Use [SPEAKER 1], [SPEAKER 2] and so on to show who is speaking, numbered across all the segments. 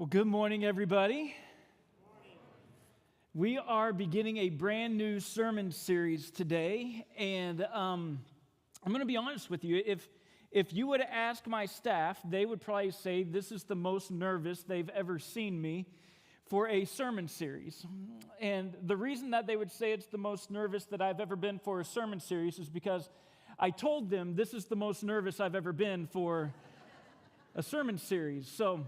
[SPEAKER 1] Well, good morning, everybody. We are beginning a brand new sermon series today, and I'm going to be honest with you. If you would ask my staff, they would probably say this is the most nervous they've ever seen me for a sermon series. And the reason that they would say it's the most nervous that I've ever been for a sermon series is because I told them this is the most nervous I've ever been for a sermon series. So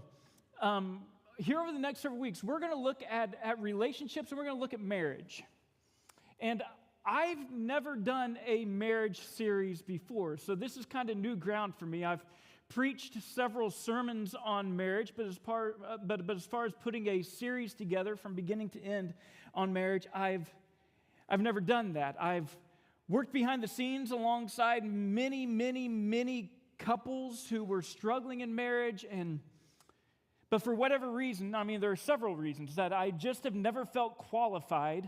[SPEAKER 1] here over the next several weeks, we're going to look at relationships and we're going to look at marriage. And I've never done a marriage series before, so this is kind of new ground for me. I've preached several sermons on marriage, but as far as putting a series together from beginning to end on marriage, I've never done that. I've worked behind the scenes alongside many couples who were struggling in marriage, but for whatever reason, there are several reasons that I just have never felt qualified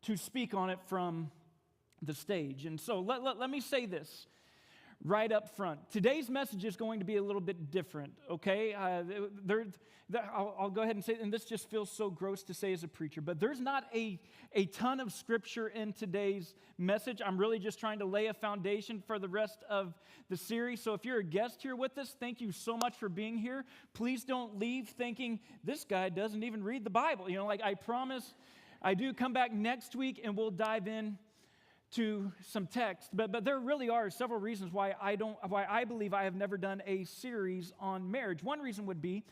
[SPEAKER 1] to speak on it from the stage. And so let me say this right up front. Today's message is going to be a little bit different, okay? I'll go ahead and say, and this just feels so gross to say as a preacher, but there's not a ton of scripture in today's message. I'm really just trying to lay a foundation for the rest of the series. So if you're a guest here with us, thank you so much for being here. Please don't leave thinking, this guy doesn't even read the Bible. I promise I do come back next week and we'll dive in to some text, but there really are several reasons why I believe I have never done a series on marriage. One reason would be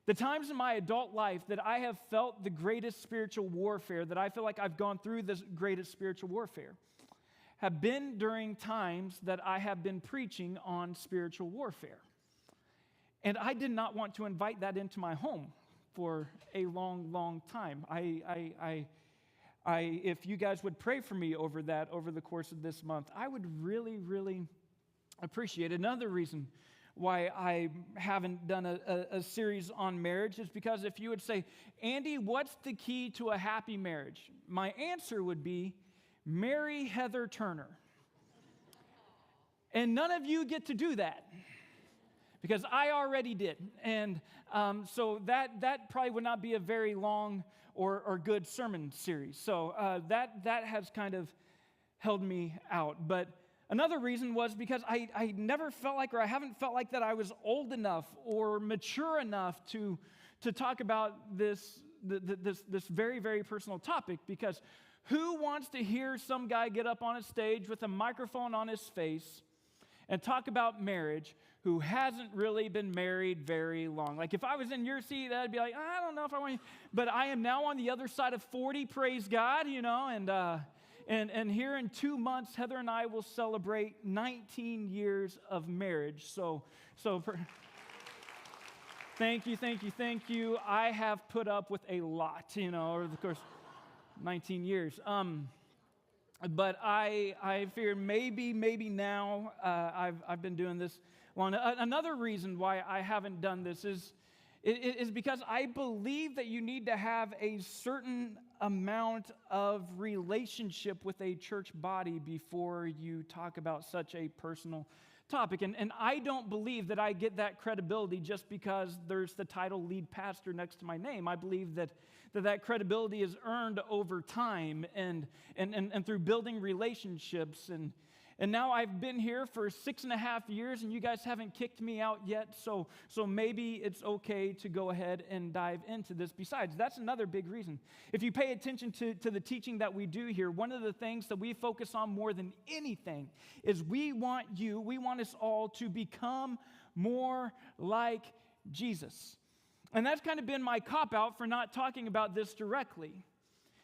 [SPEAKER 1] the times in my adult life that I have felt the greatest spiritual warfare, that I feel like I've gone through this greatest spiritual warfare, have been during times that I have been preaching on spiritual warfare. And I did not want to invite that into my home for a long time. If you guys would pray for me over that over the course of this month, I would really appreciate it. Another reason why I haven't done a series on marriage is because if you would say, Andy, what's the key to a happy marriage? My answer would be, marry Heather Turner. And none of you get to do that, because I already did. And so that probably would not be a very long or good sermon series. So that has kind of held me out. But another reason was because I never felt like, or I haven't felt like that I was old enough or mature enough to talk about this very personal topic. Because who wants to hear some guy get up on a stage with a microphone on his face and talk about marriage who hasn't really been married very long? Like, if I was in your seat, I'd be like, I don't know if I want to. But I am now on the other side of 40, praise God, and here in 2 months, Heather and I will celebrate 19 years of marriage. Thank you. I have put up with a lot, over the course of 19 years. But I figured maybe now I've been doing this long. Another reason why I haven't done this is because I believe that you need to have a certain amount of relationship with a church body before you talk about such a personal topic. And I don't believe that I get that credibility just because there's the title lead pastor next to my name. I believe that credibility is earned over time and through building relationships. And now I've been here for 6.5 years, and you guys haven't kicked me out yet, so maybe it's okay to go ahead and dive into this. Besides, that's another big reason. If you pay attention to the teaching that we do here, one of the things that we focus on more than anything is we want us all to become more like Jesus. And that's kind of been my cop-out for not talking about this directly.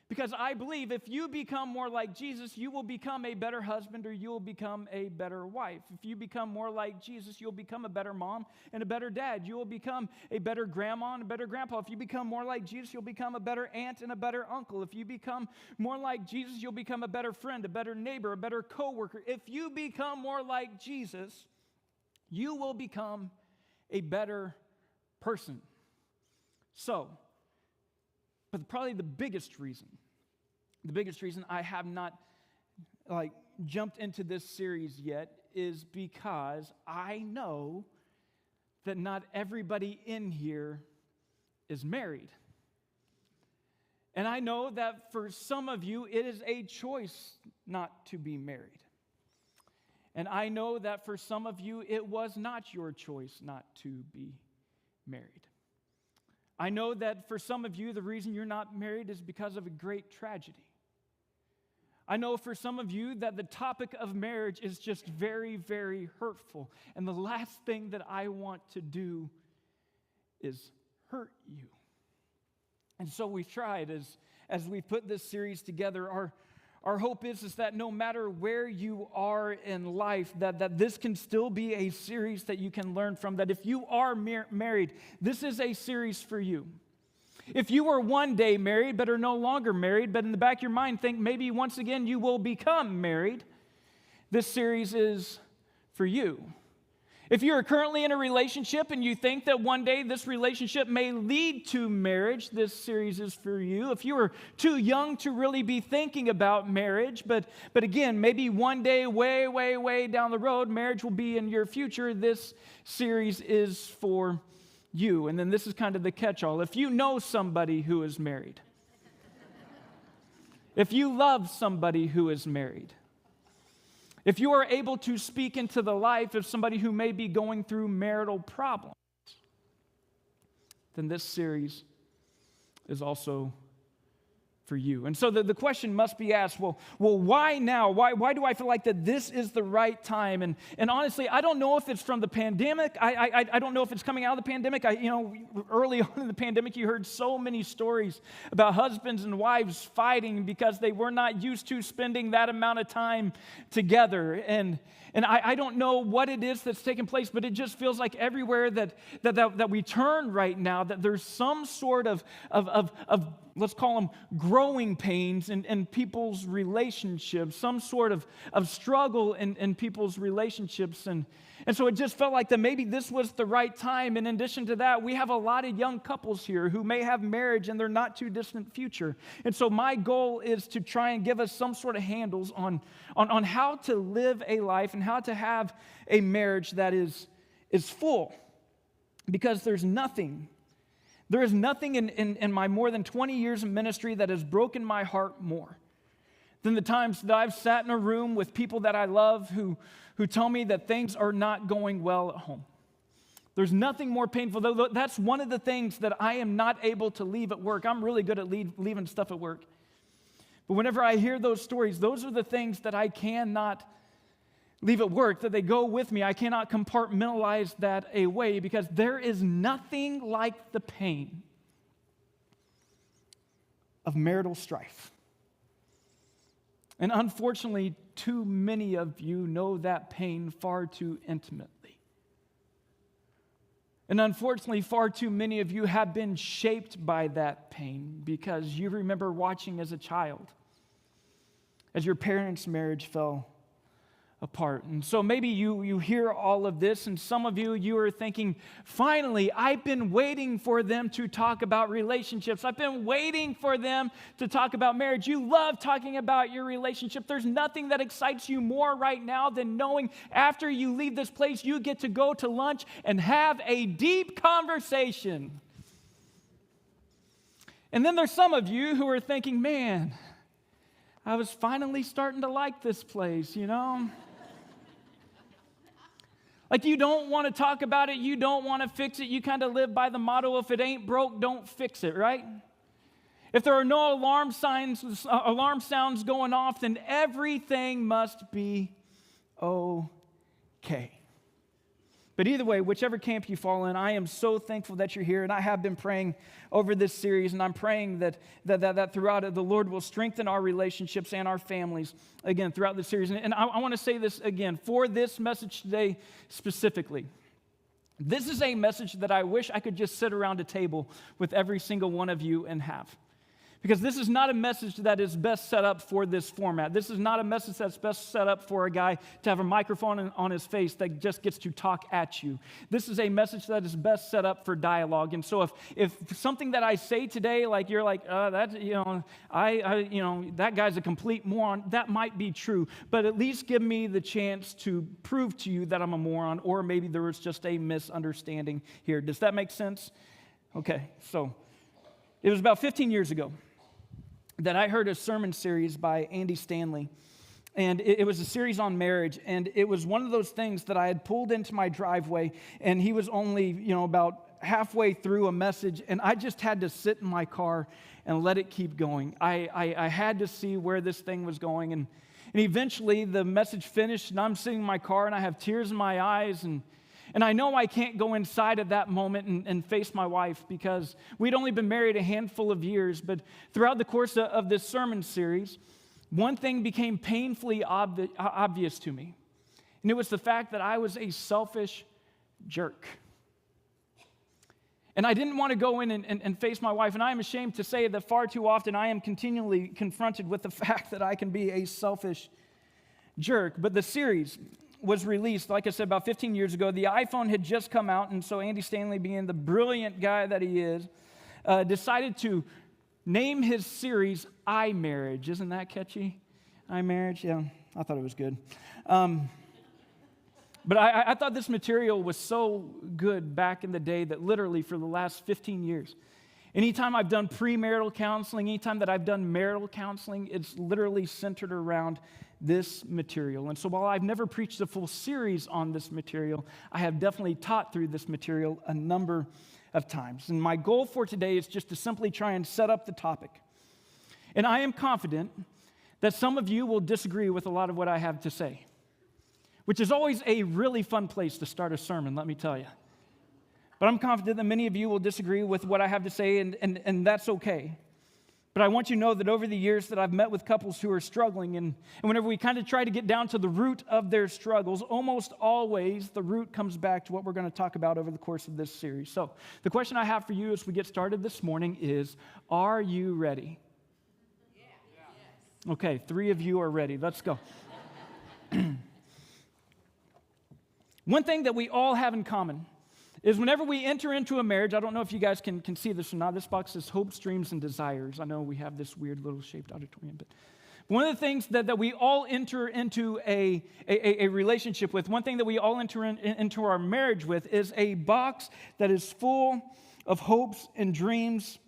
[SPEAKER 1] Because I believe if you become more like Jesus, you will become a better husband, or you will become a better wife. If you become more like Jesus, you'll become a better mom and a better dad. You will become a better grandma and a better grandpa. If you become more like Jesus, you'll become a better aunt and a better uncle. If you become more like Jesus, you'll become a better friend, a better neighbor, a better coworker. If you become more like Jesus, you will become a better person. But probably the biggest reason I have not jumped into this series yet is because I know that not everybody in here is married. And I know that for some of you, it is a choice not to be married. And I know that for some of you, it was not your choice not to be married. I know that for some of you, the reason you're not married is because of a great tragedy. I know for some of you that the topic of marriage is just very, very hurtful. And the last thing that I want to do is hurt you. And so we've tried as we put this series together. Our hope is that no matter where you are in life, that this can still be a series that you can learn from. That if you are married, this is a series for you. If you were one day married but are no longer married, but in the back of your mind think maybe once again you will become married, this series is for you. If you are currently in a relationship and you think that one day this relationship may lead to marriage, this series is for you. If you are too young to really be thinking about marriage, but again, maybe one day way, way, way down the road, marriage will be in your future, this series is for you. And then this is kind of the catch-all. If you know somebody who is married, if you love somebody who is married, if you are able to speak into the life of somebody who may be going through marital problems, then this series is also for you. And so the question must be asked, well, why now? Why do I feel like that this is the right time? And honestly, I don't know if it's from the pandemic. I don't know if it's coming out of the pandemic. Early on in the pandemic, you heard so many stories about husbands and wives fighting because they were not used to spending that amount of time together. And I don't know what it is that's taking place, but it just feels like everywhere that we turn right now, that there's some sort of let's call them growing pains in people's relationships, some sort of struggle in people's relationships. And so it just felt like that maybe this was the right time. And in addition to that, we have a lot of young couples here who may have marriage in their not too distant future. And so my goal is to try and give us some sort of handles on how to live a life and how to have a marriage that is full. Because there is nothing in my more than 20 years of ministry that has broken my heart more than the times that I've sat in a room with people that I love who tell me that things are not going well at home. There's nothing more painful. Though that's one of the things that I am not able to leave at work. I'm really good at leaving stuff at work. But whenever I hear those stories, those are the things that I cannot leave at work, that they go with me. I cannot compartmentalize that away because there is nothing like the pain of marital strife. And unfortunately, too many of you know that pain far too intimately. And unfortunately, far too many of you have been shaped by that pain because you remember watching as a child as your parents' marriage fell apart. And so maybe you hear all of this, and some of you are thinking, finally, I've been waiting for them to talk about relationships. I've been waiting for them to talk about marriage. You love talking about your relationship. There's nothing that excites you more right now than knowing after you leave this place, you get to go to lunch and have a deep conversation. And then there's some of you who are thinking, man, I was finally starting to like this place, you know? Like you don't want to talk about it, you don't want to fix it, you kind of live by the motto, if it ain't broke, don't fix it, right? If there are no alarm sounds going off, then everything must be okay. But either way, whichever camp you fall in, I am so thankful that you're here, and I have been praying over this series, and I'm praying that throughout it, the Lord will strengthen our relationships and our families, again, throughout this series. And I want to say this again, for this message today specifically. This is a message that I wish I could just sit around a table with every single one of you and have. Because this is not a message that is best set up for this format. This is not a message that's best set up for a guy to have a microphone on his face that just gets to talk at you. This is a message that is best set up for dialogue. And so if something that I say today, like you're like, that guy's a complete moron, that might be true. But at least give me the chance to prove to you that I'm a moron, or maybe there was just a misunderstanding here. Does that make sense? Okay, so it was about 15 years ago that I heard a sermon series by Andy Stanley. And it was a series on marriage, and it was one of those things that I had pulled into my driveway, and he was only, about halfway through a message, and I just had to sit in my car and let it keep going. I had to see where this thing was going, and eventually the message finished, and I'm sitting in my car, and I have tears in my eyes, and I know I can't go inside at that moment and face my wife because we'd only been married a handful of years, but throughout the course of this sermon series, one thing became painfully obvious to me, and it was the fact that I was a selfish jerk. And I didn't want to go in and face my wife, and I am ashamed to say that far too often I am continually confronted with the fact that I can be a selfish jerk. But the series was released, like I said, about 15 years ago. The iPhone had just come out, and so Andy Stanley, being the brilliant guy that he is, decided to name his series iMarriage. Isn't that catchy? iMarriage? Yeah, I thought it was good. But I thought this material was so good back in the day that literally for the last 15 years, anytime I've done premarital counseling, anytime that I've done marital counseling, it's literally centered around this material. And so while I've never preached a full series on this material, I have definitely taught through this material a number of times. And my goal for today is just to simply try and set up the topic. And I am confident that some of you will disagree with a lot of what I have to say, which is always a really fun place to start a sermon, let me tell you. But I'm confident that many of you will disagree with what I have to say, and that's okay. But I want you to know that over the years that I've met with couples who are struggling, and whenever we kind of try to get down to the root of their struggles, almost always the root comes back to what we're going to talk about over the course of this series. So the question I have for you as we get started this morning is, are you ready? Yeah. Okay, 3 of you are ready. Let's go. One thing that we all have in common is whenever we enter into a marriage, I don't know if you guys can see this or not. This box says hopes, dreams, and desires. I know we have this weird little shaped auditorium, but one of the things that we all enter into a relationship with, one thing that we all enter into our marriage with is a box that is full of hopes and dreams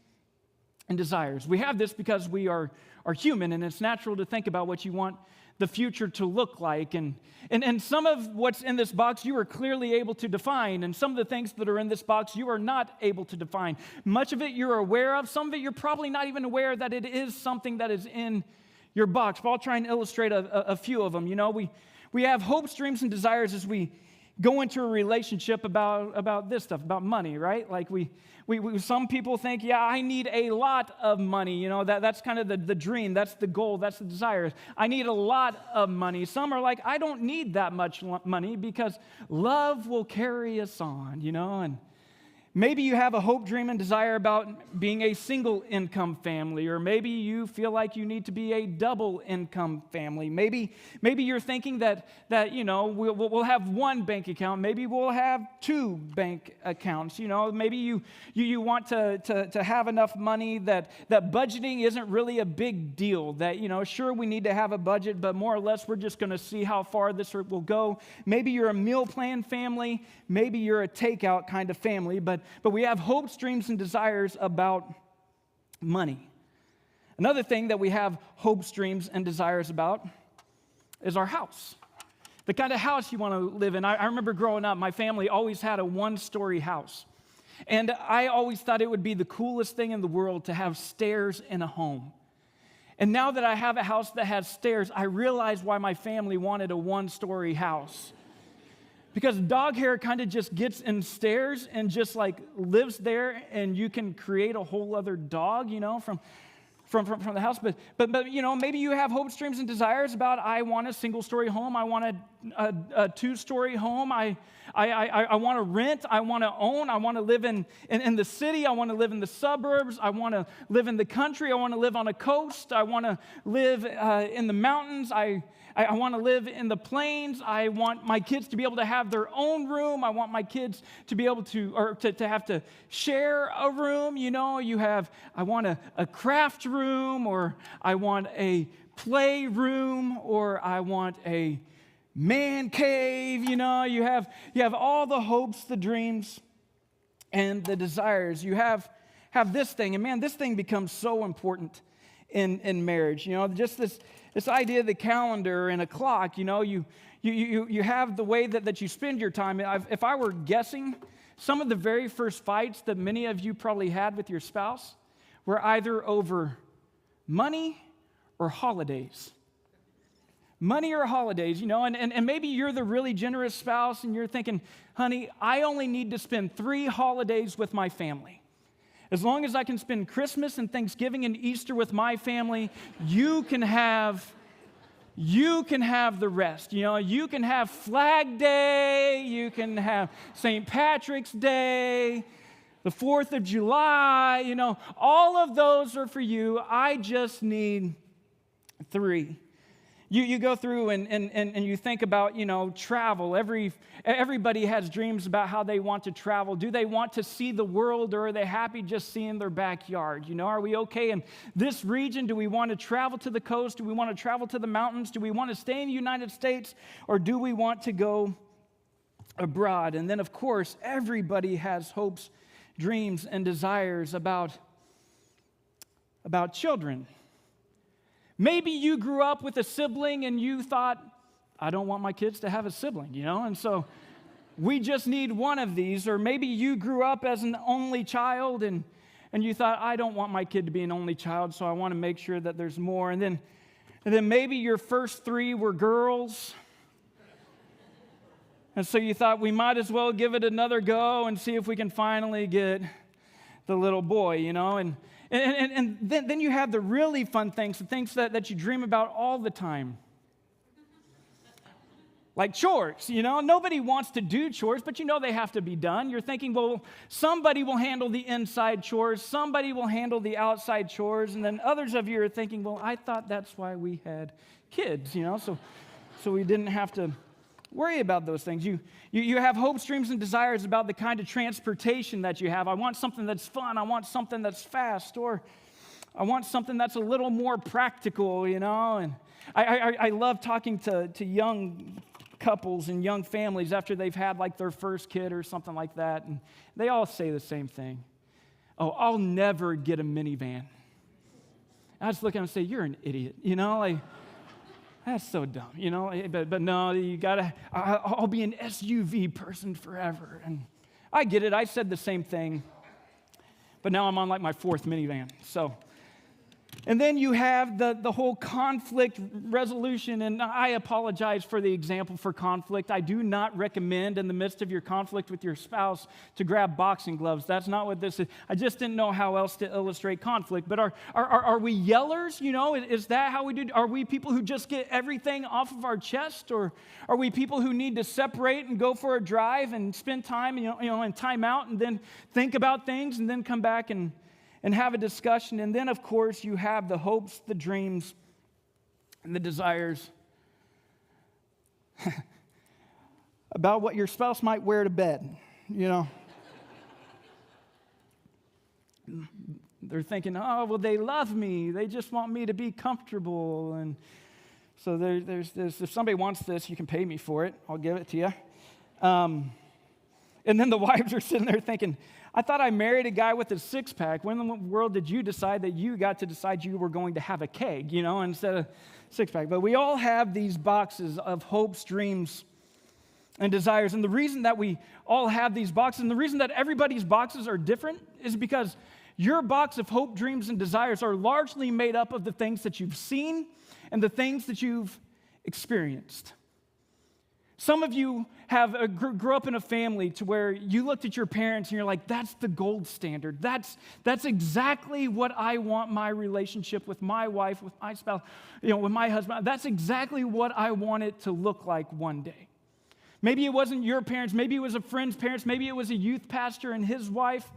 [SPEAKER 1] and desires. We have this because we are human, and it's natural to think about what you want the future to look like. And some of what's in this box you are clearly able to define, and some of the things that are in this box you are not able to define. Much of it you're aware of, some of it you're probably not even aware that it is something that is in your box. But I'll try and illustrate a few of them. We have hopes, dreams, and desires as we go into a relationship about this stuff, about money, right? Like we some people think, yeah, I need a lot of money. That's kind of the dream. That's the goal. That's the desire. I need a lot of money. Some are like, I don't need that much money because love will carry us on, and maybe you have a hope, dream, and desire about being a single income family, or maybe you feel like you need to be a double income family. Maybe you're thinking that we'll have one bank account. Maybe we'll have 2 bank accounts. Maybe you want to have enough money that budgeting isn't really a big deal. That sure, we need to have a budget, but more or less we're just going to see how far this will go. Maybe you're a meal plan family. Maybe you're a takeout kind of family, but we have hopes, dreams, and desires about money. Another thing that we have hopes, dreams, and desires about is our house. The kind of house you want to live in. I remember growing up, my family always had a 1-story house. And I always thought it would be the coolest thing in the world to have stairs in a home. And now that I have a house that has stairs, I realize why my family wanted a 1-story house. Because dog hair kind of just gets in stairs and just like lives there, and you can create a whole other dog, from the house. But maybe you have hopes, dreams, and desires about, I want a single-story home. I want a 2-story home. I want to rent. I want to own. I want to live in the city. I want to live in the suburbs. I want to live in the country. I want to live on a coast. I want to live in the mountains. I want to live in the plains. I want my kids to be able to have their own room. I want my kids to be able to have to share a room. I want a craft room, or I want a play room, or I want a man cave. You have all the hopes, the dreams, and the desires. You have this thing, and man, this thing becomes so important in marriage. Just this idea of the calendar and a clock. You have the way that you spend your time. If I were guessing, some of the very first fights that many of you probably had with your spouse were either over money or holidays. Money or holidays, and maybe you're the really generous spouse and you're thinking, honey, I only need to spend 3 holidays with my family. As long as I can spend Christmas and Thanksgiving and Easter with my family, you can have the rest. You can have Flag Day, you can have St. Patrick's Day, the 4th of July, all of those are for you. I just need 3. You go through and you think about, travel. Everybody has dreams about how they want to travel. Do they want to see the world, or are they happy just seeing their backyard? Are we okay in this region? Do we want to travel to the coast? Do we want to travel to the mountains? Do we want to stay in the United States, or do we want to go abroad? And then, of course, everybody has hopes, dreams, and desires about children. Maybe you grew up with a sibling and you thought, I don't want my kids to have a sibling, and so we just need one of these. Or maybe you grew up as an only child and you thought, I don't want my kid to be an only child, so I want to make sure that there's more. And then maybe your first 3 were girls. And so you thought, we might as well give it another go and see if we can finally get the little boy, And then you have the really fun things, the things that you dream about all the time. Like chores, Nobody wants to do chores, but they have to be done. You're thinking, well, somebody will handle the inside chores, somebody will handle the outside chores, and then others of you are thinking, well, I thought that's why we had kids, so we didn't have to worry about those things. You have hopes, dreams, and desires about the kind of transportation that you have. I want something that's fun. I want something that's fast. Or I want something that's a little more practical, And I love talking to young couples and young families after they've had like their first kid or something like that. And they all say the same thing. Oh, I'll never get a minivan. I just look at them and say, you're an idiot, That's so dumb, but no, you gotta, I'll be an SUV person forever. And I get it, I said the same thing, but now I'm on like my 4th minivan, And then you have the whole conflict resolution, and I apologize for the example for conflict. I do not recommend in the midst of your conflict with your spouse to grab boxing gloves. That's not what this is. I just didn't know how else to illustrate conflict. But are we yellers? Is that how we do? Are we people who just get everything off of our chest, or are we people who need to separate and go for a drive and spend time, and time out, and then think about things, and then come back and have a discussion? And then, of course, you have the hopes, the dreams, and the desires about what your spouse might wear to bed, They're thinking, oh, well, they love me. They just want me to be comfortable. And so there's this. If somebody wants this, you can pay me for it. I'll give it to you. And then the wives are sitting there thinking, I thought I married a guy with a 6-pack. When in the world did you decide that you got to decide you were going to have a keg, instead of 6-pack? But we all have these boxes of hopes, dreams, and desires. And the reason that we all have these boxes, and the reason that everybody's boxes are different, is because your box of hope, dreams, and desires are largely made up of the things that you've seen and the things that you've experienced. Some of you grew up in a family to where you looked at your parents and you're like, that's the gold standard. That's exactly what I want my relationship with my wife, with my spouse, with my husband. That's exactly what I want it to look like one day. Maybe it wasn't your parents. Maybe it was a friend's parents. Maybe it was a youth pastor and his wife.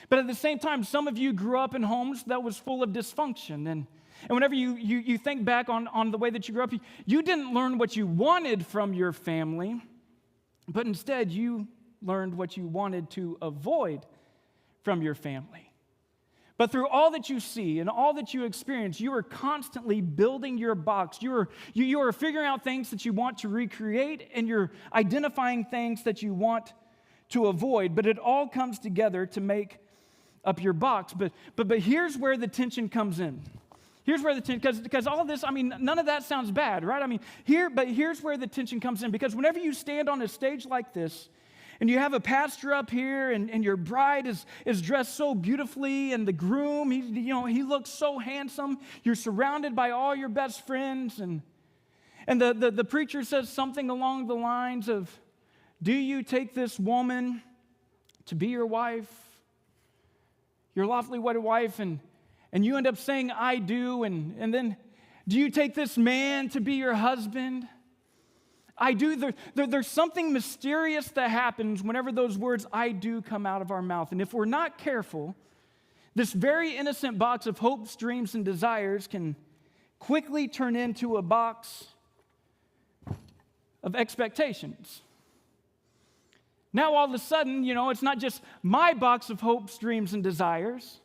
[SPEAKER 1] But at the same time, some of you grew up in homes that was full of dysfunction. And whenever you think back on the way that you grew up, you didn't learn what you wanted from your family, but instead you learned what you wanted to avoid from your family. But through all that you see and all that you experience, you are constantly building your box. You are figuring out things that you want to recreate, and you're identifying things that you want to avoid, but it all comes together to make up your box. But here's where the tension comes in. Here's where the tension, because all of this, I mean, none of that sounds bad, right? I mean, here's where the tension comes in, because whenever you stand on a stage like this, and you have a pastor up here, and your bride is dressed so beautifully, and the groom, he looks so handsome. You're surrounded by all your best friends, and the preacher says something along the lines of, do you take this woman to be your wife, your lawfully wedded wife, and you end up saying, I do, and then, do you take this man to be your husband? I do. There's something mysterious that happens whenever those words, I do, come out of our mouth. And if we're not careful, this very innocent box of hopes, dreams, and desires can quickly turn into a box of expectations. Now, all of a sudden, it's not just my box of hopes, dreams, and desires,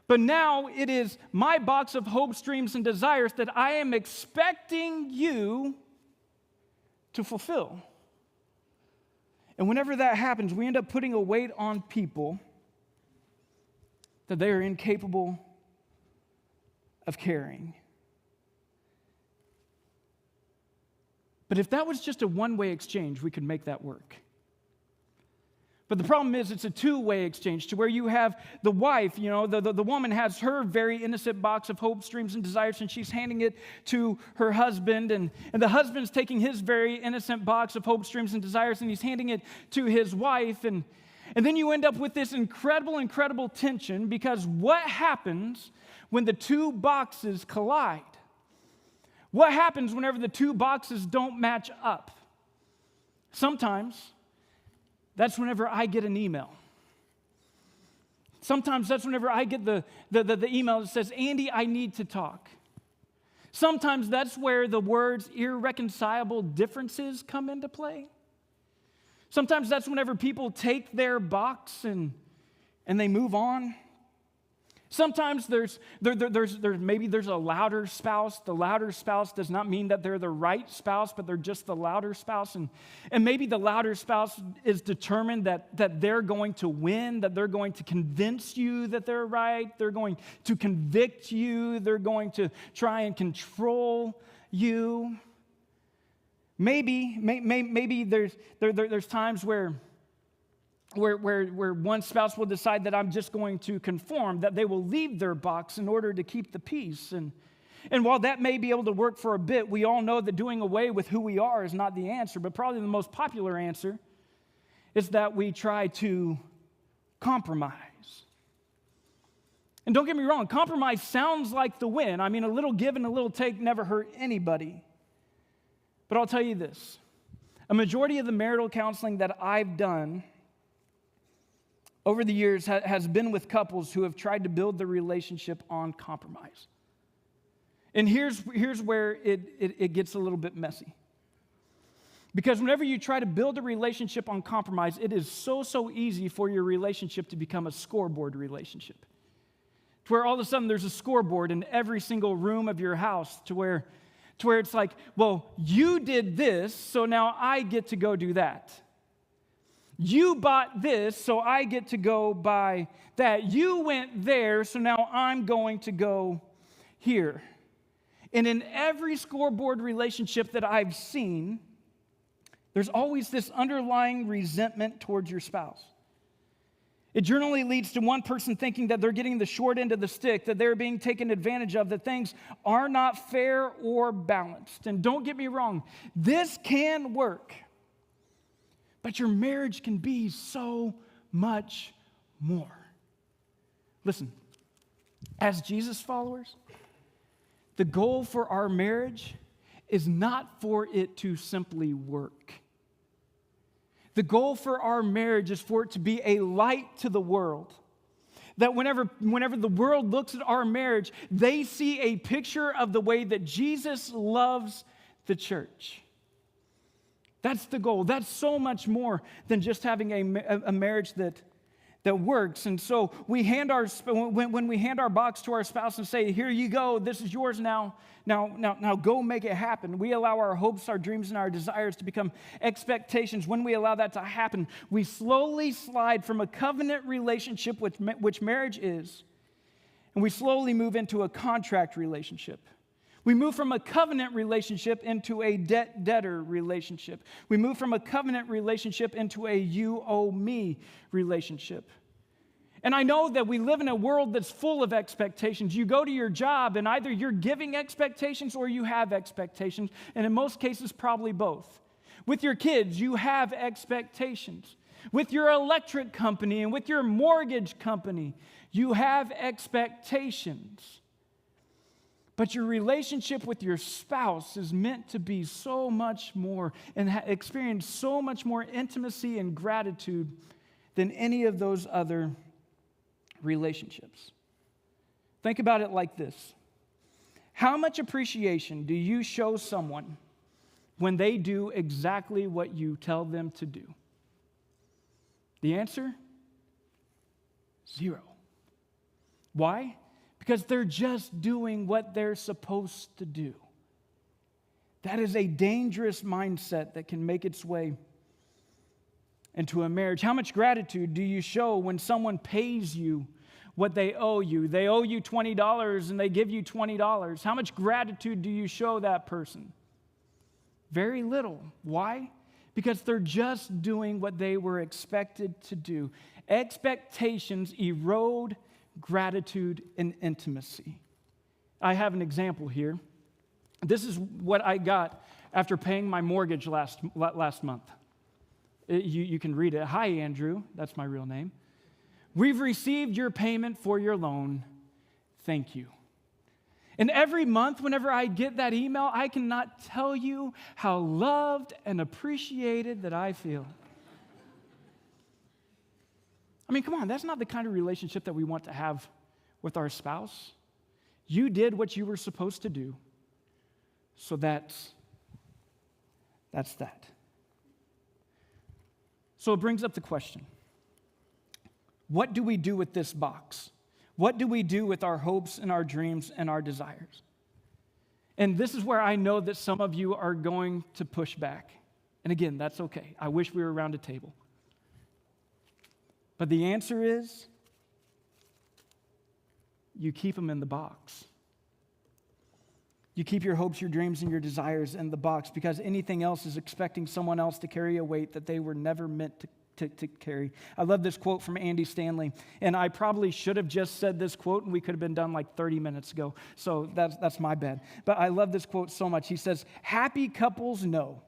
[SPEAKER 1] but now it is my box of hopes, dreams, and desires that I am expecting you to fulfill. And whenever that happens, we end up putting a weight on people that they are incapable of carrying. But if that was just a one-way exchange, we could make that work. But the problem is it's a two-way exchange, to where you have the wife, the woman has her very innocent box of hopes, dreams, and desires, and she's handing it to her husband, and the husband's taking his very innocent box of hopes, dreams, and desires, and he's handing it to his wife, and then you end up with this incredible tension, because what happens when the two boxes collide? What happens whenever the two boxes don't match up? Sometimes that's whenever I get an email. Sometimes that's whenever I get the email that says, Andy, I need to talk. Sometimes that's where the words irreconcilable differences come into play. Sometimes that's whenever people take their box and they move on. Sometimes maybe there's a louder spouse. The louder spouse does not mean that they're the right spouse, but they're just the louder spouse. And maybe the louder spouse is determined that they're going to win, that they're going to convince you that they're right. They're going to convict you. They're going to try and control you. Maybe there's times where one spouse will decide that I'm just going to conform, that they will leave their box in order to keep the peace. And while that may be able to work for a bit, we all know that doing away with who we are is not the answer, but probably the most popular answer is that we try to compromise. And don't get me wrong, compromise sounds like the win. I mean, a little give and a little take never hurt anybody. But I'll tell you this, a majority of the marital counseling that I've done over the years has been with couples who have tried to build their relationship on compromise. And here's where it gets a little bit messy. Because whenever you try to build a relationship on compromise, it is so easy for your relationship to become a scoreboard relationship. To where all of a sudden there's a scoreboard in every single room of your house, to where it's like, well, you did this, so now I get to go do that. You bought this, so I get to go buy that. You went there, so now I'm going to go here. And in every scoreboard relationship that I've seen, there's always this underlying resentment towards your spouse. It generally leads to one person thinking that they're getting the short end of the stick, that they're being taken advantage of, that things are not fair or balanced. And don't get me wrong, this can work. But your marriage can be so much more. Listen, as Jesus followers, the goal for our marriage is not for it to simply work. The goal for our marriage is for it to be a light to the world. That whenever the world looks at our marriage, they see a picture of the way that Jesus loves the church. That's the goal. That's so much more than just having a marriage that that works. And so we when we hand our box to our spouse and say, here you go, this is yours now. Now go make it happen. We allow our hopes, our dreams, and our desires to become expectations. When we allow that to happen, we slowly slide from a covenant relationship, which marriage is, and we slowly move into a contract relationship. We move from a covenant relationship into a debt-debtor relationship. We move from a covenant relationship into a you owe me relationship. And I know that we live in a world that's full of expectations. You go to your job and either you're giving expectations or you have expectations, and in most cases, probably both. With your kids, you have expectations. With your electric company and with your mortgage company, you have expectations. But your relationship with your spouse is meant to be so much more and experience so much more intimacy and gratitude than any of those other relationships. Think about it like this. How much appreciation do you show someone when they do exactly what you tell them to do? The answer? 0. Why? Because they're just doing what they're supposed to do. That is a dangerous mindset that can make its way into a marriage. How much gratitude do you show when someone pays you what they owe you? They owe you $20 and they give you $20. How much gratitude do you show that person? Very little. Why? Because they're just doing what they were expected to do. Expectations erode gratitude and intimacy. I have an example here. This is what I got after paying my mortgage last month. You can read it. Hi, Andrew. That's my real name. We've received your payment for your loan. Thank you. And every month, whenever I get that email, I cannot tell you how loved and appreciated that I feel. I mean, come on, that's not the kind of relationship that we want to have with our spouse. You did what you were supposed to do, so that's that. So it brings up the question, what do we do with this box? What do we do with our hopes and our dreams and our desires? And this is where I know that some of you are going to push back. And again, that's okay. I wish we were around a table. But the answer is, you keep them in the box. You keep your hopes, your dreams, and your desires in the box, because anything else is expecting someone else to carry a weight that they were never meant to carry. I love this quote from Andy Stanley, and I probably should have just said this quote, and we could have been done like 30 minutes ago, so that's my bad. But I love this quote so much. He says, happy couples know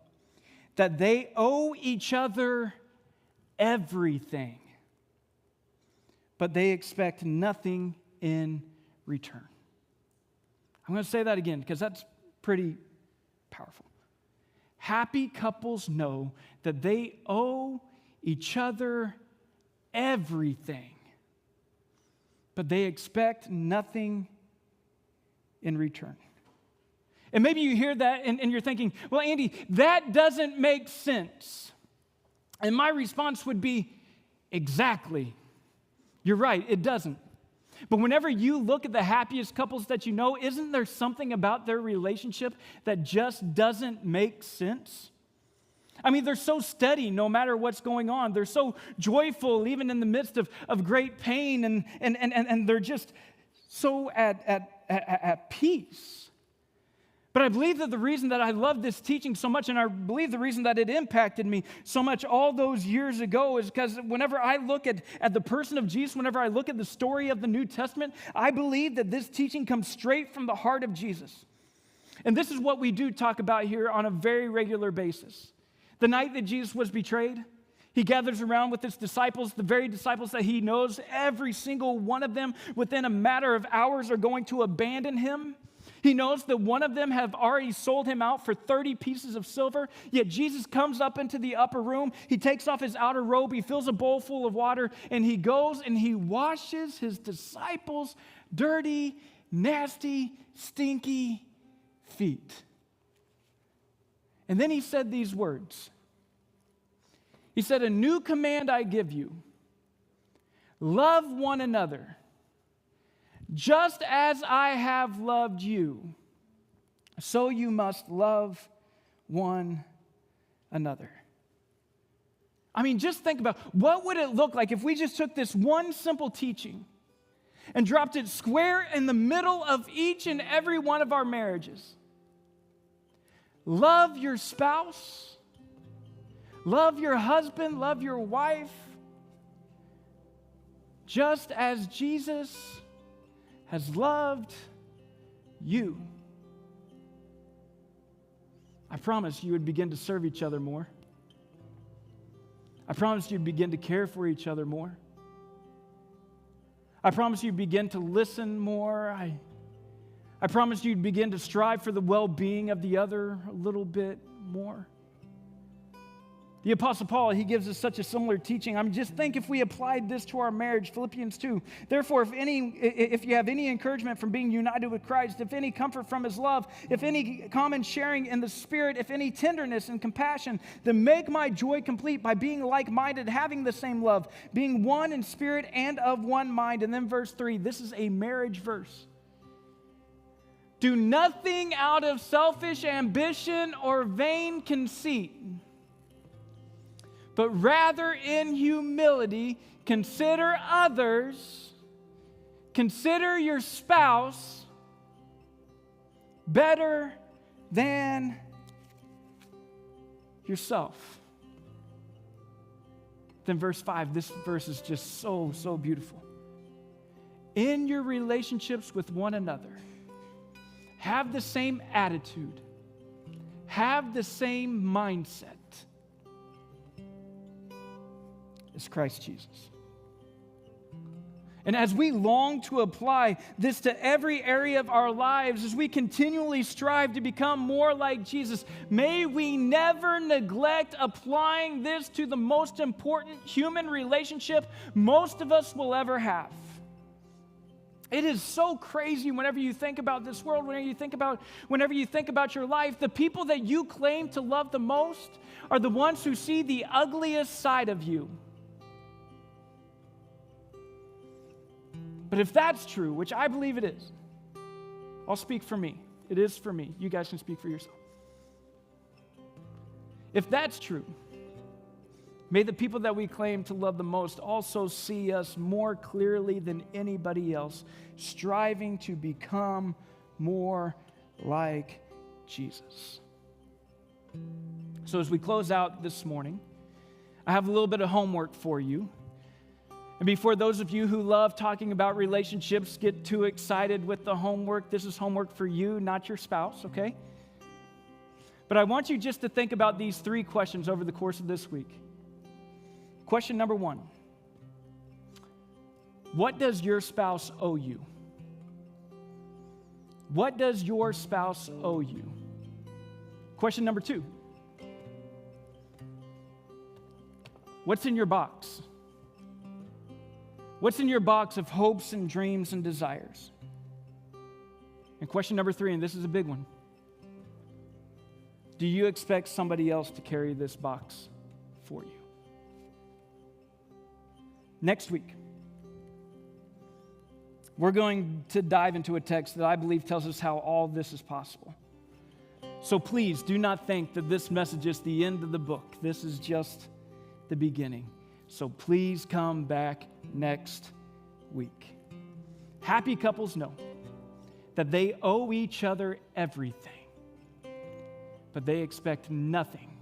[SPEAKER 1] that they owe each other everything, but they expect nothing in return. I'm going to say that again because that's pretty powerful. Happy couples know that they owe each other everything, but they expect nothing in return. And maybe you hear that and you're thinking, well, Andy, that doesn't make sense. And my response would be, exactly. You're right, it doesn't. But whenever you look at the happiest couples that you know, isn't there something about their relationship that just doesn't make sense? I mean, they're so steady no matter what's going on. They're so joyful even in the midst of great pain, and they're just so at peace. But I believe that the reason that I love this teaching so much, and I believe the reason that it impacted me so much all those years ago, is because whenever I look at the person of Jesus, whenever I look at the story of the New Testament, I believe that this teaching comes straight from the heart of Jesus. And this is what we do talk about here on a very regular basis. The night that Jesus was betrayed, he gathers around with his disciples, the very disciples that he knows, every single one of them within a matter of hours are going to abandon him. He knows that one of them have already sold him out for 30 pieces of silver, yet Jesus comes up into the upper room, he takes off his outer robe, he fills a bowl full of water, and he goes and he washes his disciples' dirty, nasty, stinky feet. And then he said these words. He said, "A new command I give you, Love one another, just as I have loved you, so you must love one another. I mean, just think about what would it look like if we just took this one simple teaching and dropped it square in the middle of each and every one of our marriages. Love your spouse, love your husband, love your wife, just as Jesus has loved you. I promise you would begin to serve each other more. I promise you'd begin to care for each other more. I promise you'd begin to listen more. I promise you'd begin to strive for the well-being of the other a little bit more. The Apostle Paul, he gives us such a similar teaching. I mean, just think if we applied this to our marriage, Philippians 2. Therefore, if you have any encouragement from being united with Christ, if any comfort from his love, if any common sharing in the Spirit, if any tenderness and compassion, then make my joy complete by being like-minded, having the same love, being one in spirit and of one mind. And then verse 3, this is a marriage verse. Do nothing out of selfish ambition or vain conceit, but rather in humility consider others, consider your spouse better than yourself. Then verse 5, this verse is just so beautiful. In your relationships with one another, have the same attitude, have the same mindset as Christ Jesus. And as we long to apply this to every area of our lives, as we continually strive to become more like Jesus, may we never neglect applying this to the most important human relationship most of us will ever have. It is so crazy whenever you think about this world, whenever you think about your life, the people that you claim to love the most are the ones who see the ugliest side of you. But if that's true, which I believe it is, I'll speak for me. It is for me. You guys can speak for yourself. If that's true, may the people that we claim to love the most also see us more clearly than anybody else, striving to become more like Jesus. So as we close out this morning, I have a little bit of homework for you. And before those of you who love talking about relationships get too excited with the homework, this is homework for you, not your spouse, okay? But I want you just to think about these 3 questions over the course of this week. Question number 1. What does your spouse owe you? What does your spouse owe you? Question number 2. What's in your box? What's in your box of hopes and dreams and desires? And question number 3, and this is a big one. Do you expect somebody else to carry this box for you? Next week, we're going to dive into a text that I believe tells us how all this is possible. So please do not think that this message is the end of the book. This is just the beginning. So please come back next week. Happy couples know that they owe each other everything, but they expect nothing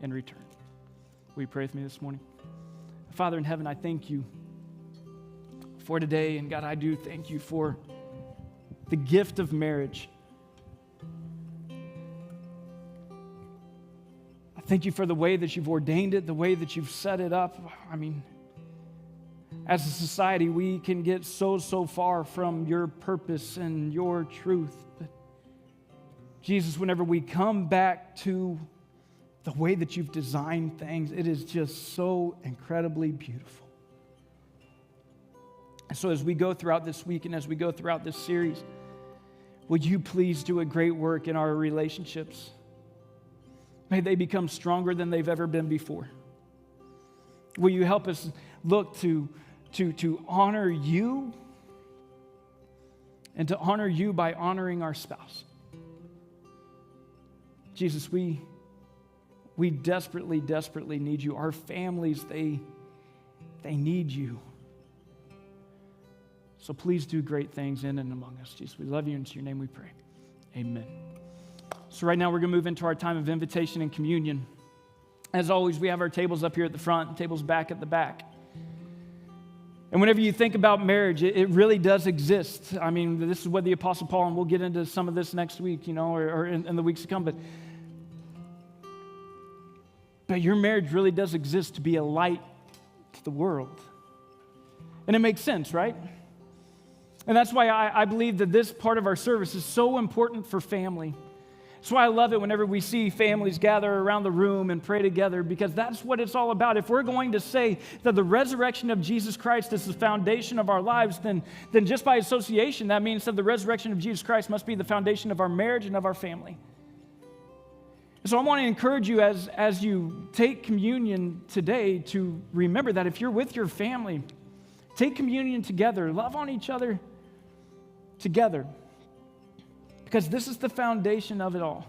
[SPEAKER 1] in return. Will you pray with me this morning? Father in heaven, I thank you for today, and God, I do thank you for the gift of marriage. Thank you for the way that you've ordained it, the way that you've set it up. I mean, as a society, we can get so far from your purpose and your truth. But Jesus, whenever we come back to the way that you've designed things, it is just so incredibly beautiful. And so as we go throughout this week and as we go throughout this series, would you please do a great work in our relationships? May they become stronger than they've ever been before. Will you help us look to to honor you and to honor you by honoring our spouse. Jesus, we desperately, desperately need you. Our families, they need you. So please do great things in and among us, Jesus. We love you, and in your name we pray. Amen. So right now we're going to move into our time of invitation and communion. As always, we have our tables up here at the front and tables back at the back. And whenever you think about marriage, it really does exist. I mean, this is what the Apostle Paul, and we'll get into some of this next week, or in the weeks to come, but your marriage really does exist to be a light to the world. And it makes sense, right? And that's why I believe that this part of our service is so important for family. That's why I love it whenever we see families gather around the room and pray together, because that's what it's all about. If we're going to say that the resurrection of Jesus Christ is the foundation of our lives, then just by association, that means that the resurrection of Jesus Christ must be the foundation of our marriage and of our family. So I want to encourage you as you take communion today to remember that if you're with your family, take communion together, love on each other together, because this is the foundation of it all.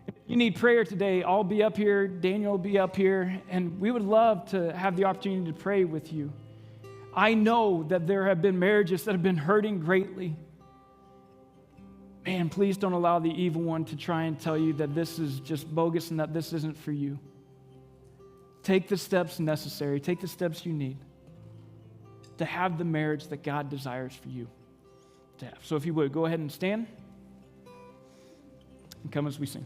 [SPEAKER 1] If you need prayer today, I'll be up here, Daniel will be up here, and we would love to have the opportunity to pray with you. I know that there have been marriages that have been hurting greatly. Man, please don't allow the evil one to try and tell you that this is just bogus and that this isn't for you. Take the steps necessary. Take the steps you need to have the marriage that God desires for you to have. So if you would, go ahead and stand and come as we sing.